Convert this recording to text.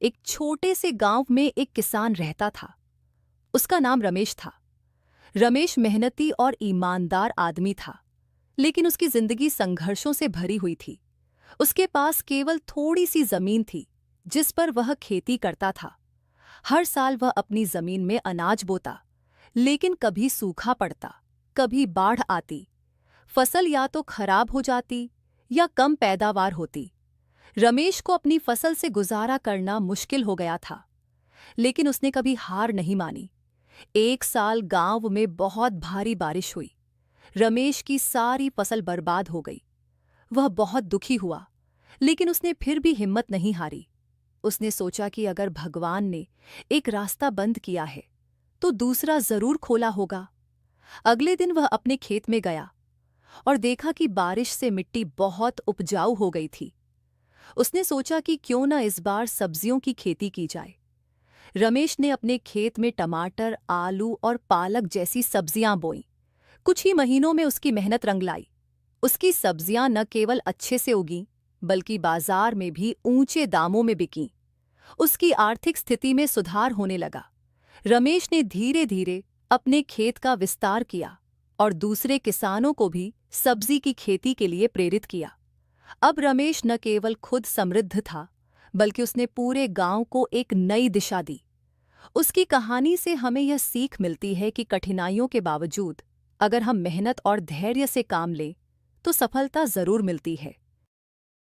एक छोटे से गांव में एक किसान रहता था। उसका नाम रमेश था। रमेश मेहनती और ईमानदार आदमी था, लेकिन उसकी जिंदगी संघर्षों से भरी हुई थी। उसके पास केवल थोड़ी सी जमीन थी, जिस पर वह खेती करता था। हर साल वह अपनी जमीन में अनाज बोता, लेकिन कभी सूखा पड़ता, कभी बाढ़ आती। फसल या तो खराब हो जाती या कम पैदावार होती। रमेश को अपनी फसल से गुजारा करना मुश्किल हो गया था, लेकिन उसने कभी हार नहीं मानी। एक साल गांव में बहुत भारी बारिश हुई। रमेश की सारी फसल बर्बाद हो गई। वह बहुत दुखी हुआ, लेकिन उसने फिर भी हिम्मत नहीं हारी। उसने सोचा कि अगर भगवान ने एक रास्ता बंद किया है, तो दूसरा जरूर खोला होगा। अगले दिन वह अपने खेत में गया और देखा कि बारिश से मिट्टी बहुत उपजाऊ हो गई थी। उसने सोचा कि क्यों न इस बार सब्जियों की खेती की जाए। रमेश ने अपने खेत में टमाटर, आलू और पालक जैसी सब्जियां बोईं। कुछ ही महीनों में उसकी मेहनत रंग लाई। उसकी सब्जियां न केवल अच्छे से उगीं, बल्कि बाजार में भी ऊंचे दामों में बिकीं। उसकी आर्थिक स्थिति में सुधार होने लगा। रमेश ने धीरे धीरे अपने खेत का विस्तार किया और दूसरे किसानों को भी सब्जी की खेती के लिए प्रेरित किया। अब रमेश न केवल खुद समृद्ध था, बल्कि उसने पूरे गांव को एक नई दिशा दी। उसकी कहानी से हमें यह सीख मिलती है कि कठिनाइयों के बावजूद अगर हम मेहनत और धैर्य से काम लें, तो सफलता जरूर मिलती है।